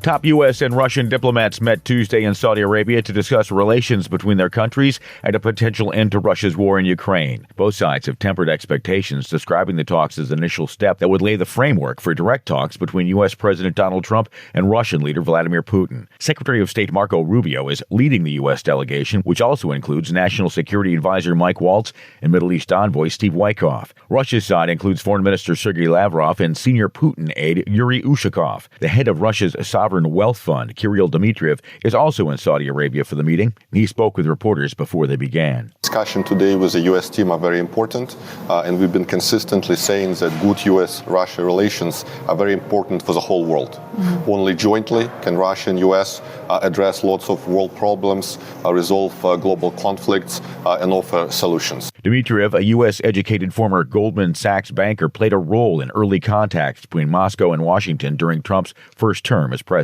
Top U.S. and Russian diplomats met Tuesday in Saudi Arabia to discuss relations between their countries and a potential end to Russia's war in Ukraine. Both sides have tempered expectations, describing the talks as an initial step that would lay the framework for direct talks between U.S. President Donald Trump and Russian leader Vladimir Putin. Secretary of State Marco Rubio is leading the U.S. delegation, which also includes National Security Advisor Mike Waltz and Middle East envoy Steve Witkoff. Russia's side includes Foreign Minister Sergei Lavrov and senior Putin aide Yuri Ushakov. The head of Russia's Sovereign Wealth Fund, Kirill Dmitriev, is also in Saudi Arabia for the meeting. He spoke with reporters before they began. Discussion today with the U.S. team are very important, and we've been consistently saying that good U.S.-Russia relations are very important for the whole world. Only jointly can Russia and U.S. address lots of world problems, resolve global conflicts, and offer solutions. Dmitriev, a U.S.-educated former Goldman Sachs banker, played a role in early contacts between Moscow and Washington during Trump's first term as president.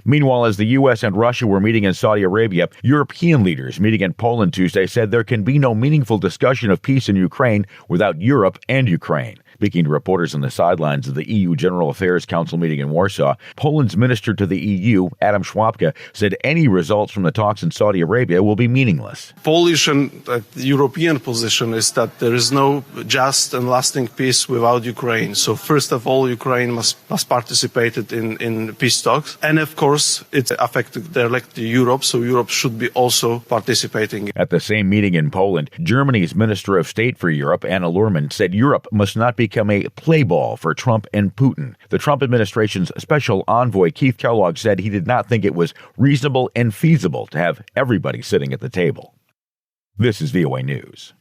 Meanwhile, as the U.S. and Russia were meeting in Saudi Arabia, European leaders meeting in Poland Tuesday said there can be no meaningful discussion of peace in Ukraine without Europe and Ukraine. Speaking to reporters on the sidelines of the EU General Affairs Council meeting in Warsaw, Poland's minister to the EU, Adam Szłapka, said any results from the talks in Saudi Arabia will be meaningless. Polish and European position is that there is no just and lasting peace without Ukraine. So first of all, Ukraine must participate in peace talks. And of course, it affected directly Europe, so Europe should be also participating. At the same meeting in Poland, Germany's Minister of State for Europe, Anna Lohrmann, said Europe must not become a play ball for Trump and Putin. The Trump administration's special envoy, Keith Kellogg, said he did not think it was reasonable and feasible to have everybody sitting at the table. This is VOA News.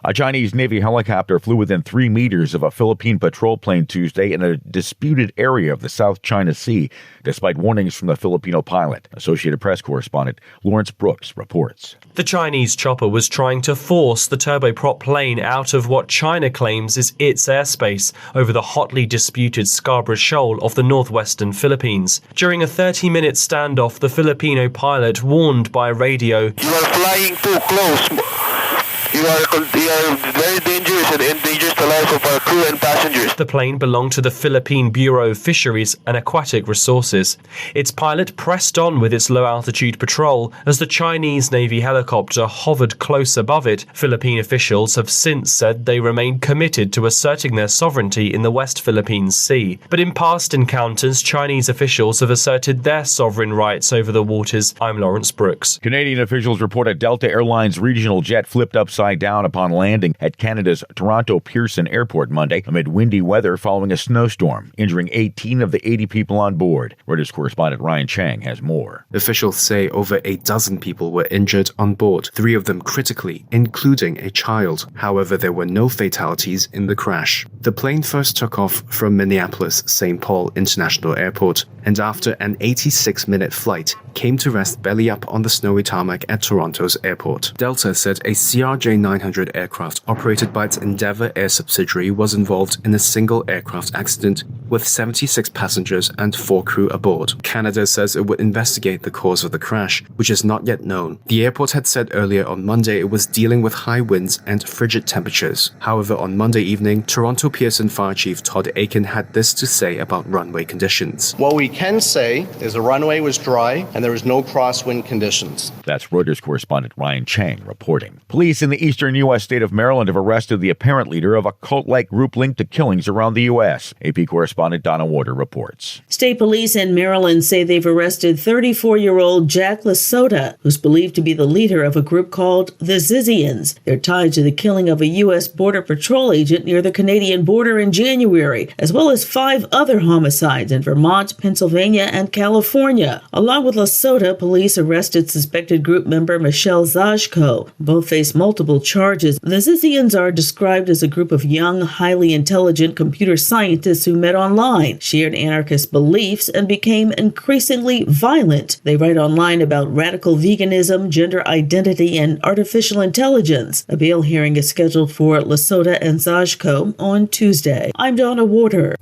A Chinese Navy helicopter flew within 3 meters of a Philippine patrol plane Tuesday in a disputed area of the South China Sea, despite warnings from the Filipino pilot. Associated Press correspondent Lawrence Brooks reports. The Chinese chopper was trying to force the turboprop plane out of what China claims is its airspace over the hotly disputed Scarborough Shoal of the northwestern Philippines. During a 30-minute standoff, the Filipino pilot warned by radio, "You are flying too close. You are very dangerous and endangers the life of our crew and passengers." The plane belonged to the Philippine Bureau of Fisheries and Aquatic Resources. Its pilot pressed on with its low-altitude patrol as the Chinese Navy helicopter hovered close above it. Philippine officials have since said they remain committed to asserting their sovereignty in the West Philippine Sea. But in past encounters, Chinese officials have asserted their sovereign rights over the waters. I'm Lawrence Brooks. Canadian officials report a Delta Airlines regional jet flipped upside down upon landing at Canada's Toronto Pearson Airport Monday amid windy weather following a snowstorm, injuring 18 of the 80 people on board. Reuters correspondent Ryan Chang has more. Officials say over a dozen people were injured on board, 3 of them critically, including a child. However, there were no fatalities in the crash. The plane first took off from Minneapolis-St. Paul International Airport, and after an 86-minute flight, came to rest belly up on the snowy tarmac at Toronto's airport. Delta said a CRJ-900 aircraft operated by its Endeavour Air subsidiary was involved in a single aircraft accident with 76 passengers and 4 crew aboard. Canada says it would investigate the cause of the crash, which is not yet known. The airport had said earlier on Monday it was dealing with high winds and frigid temperatures. However, on Monday evening, Toronto Pearson Fire Chief Todd Aiken had this to say about runway conditions. What we can say is the runway was dry and there was no crosswind conditions. That's Reuters correspondent Ryan Chang reporting. Police in the eastern U.S. state of Maryland have arrested the apparent leader of a cult-like group linked to killings around the U.S. AP correspondent Donna Warder reports. State police in Maryland say they've arrested 34-year-old Jack Lasota, who's believed to be the leader of a group called the Zizians. They're tied to the killing of a U.S. Border Patrol agent near the Canadian border in January, as well as 5 other homicides in Vermont, Pennsylvania, and California. Along with Lasota, police arrested suspected group member Michelle Zajko. Both face multiple charges. The Zizians are described as a group of young, highly intelligent computer scientists who met online, shared anarchist beliefs, and became increasingly violent. They write online about radical veganism, gender identity, and artificial intelligence. A bail hearing is scheduled for Lasota and Zajko on Tuesday. I'm Donna Warder.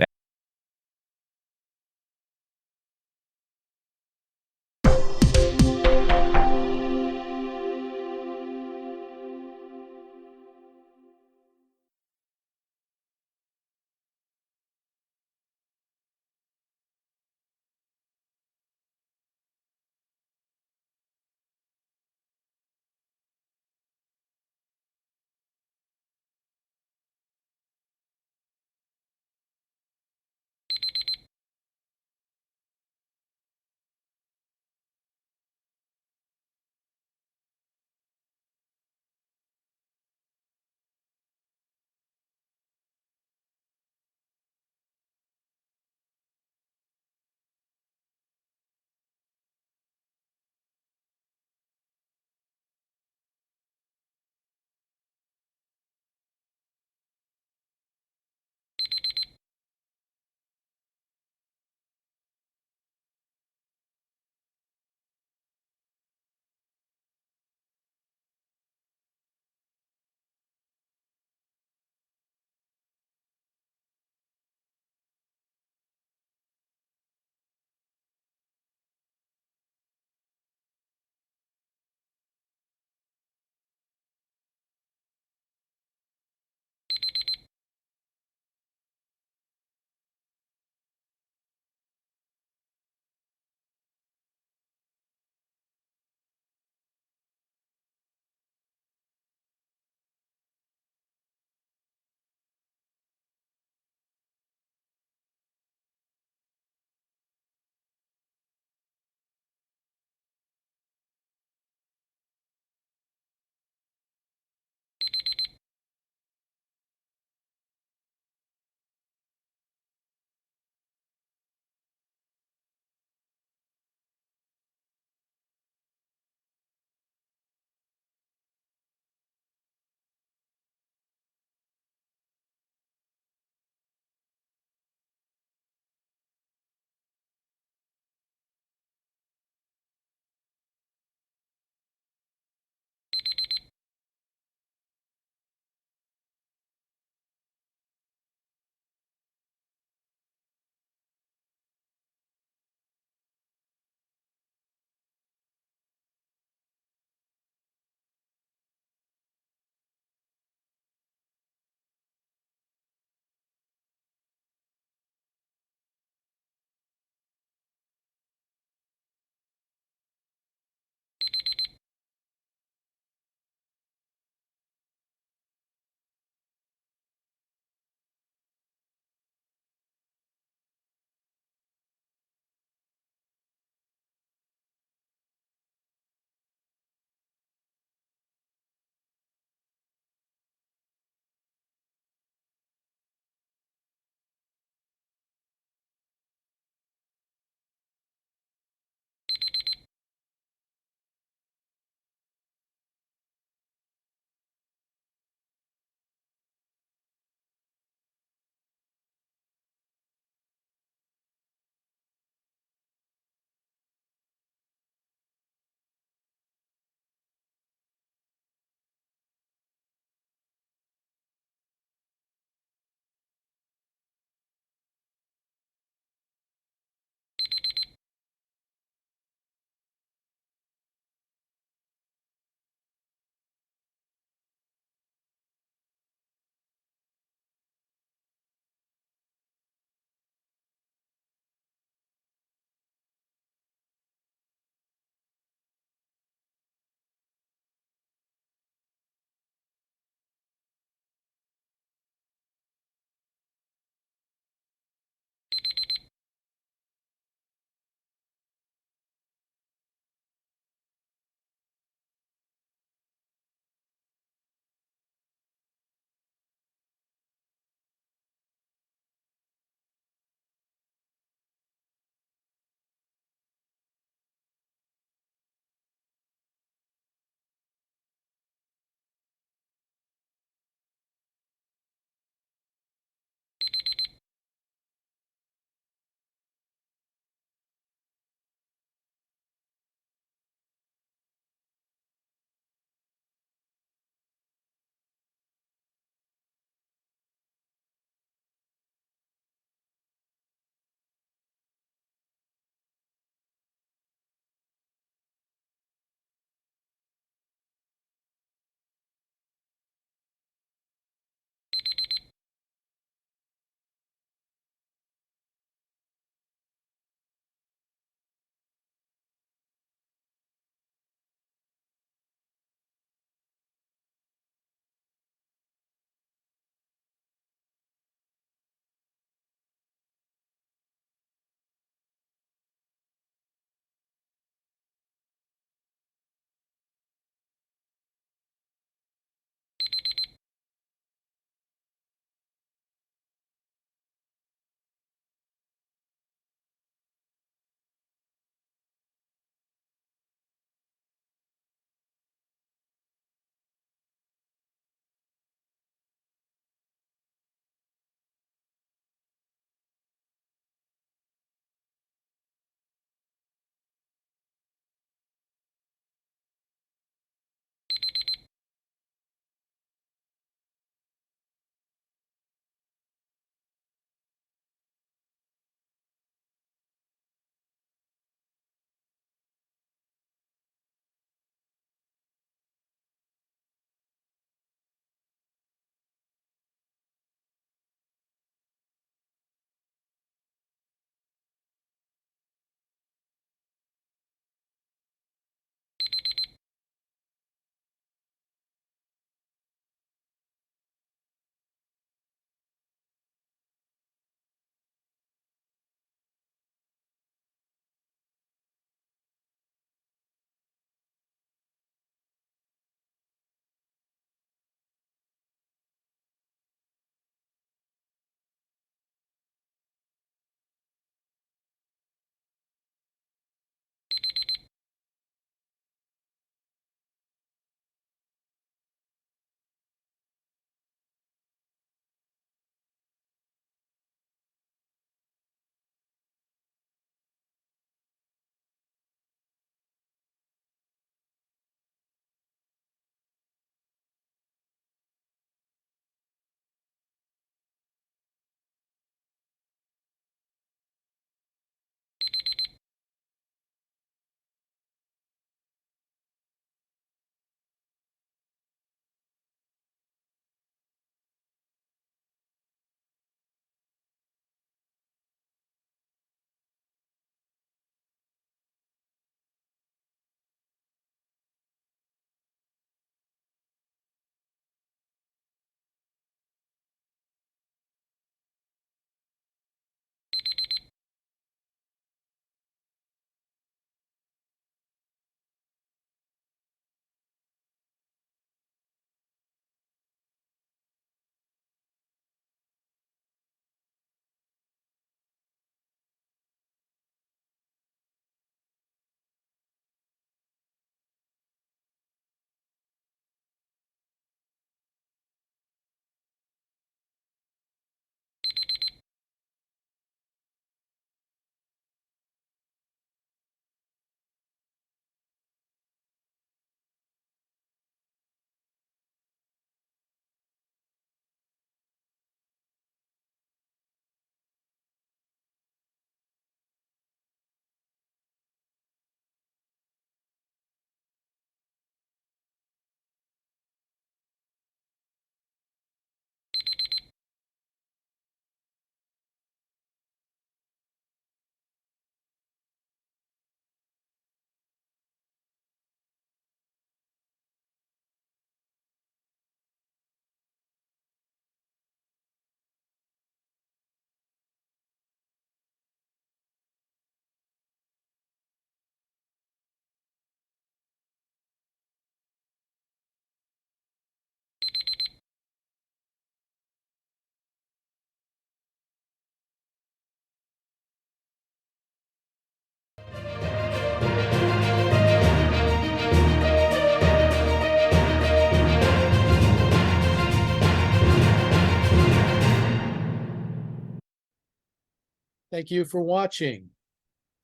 Thank you for watching.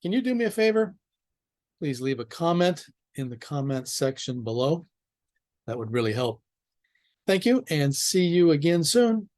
Can you do me a favor? Please leave a comment in the comment section below. That would really help. Thank you, and see you again soon.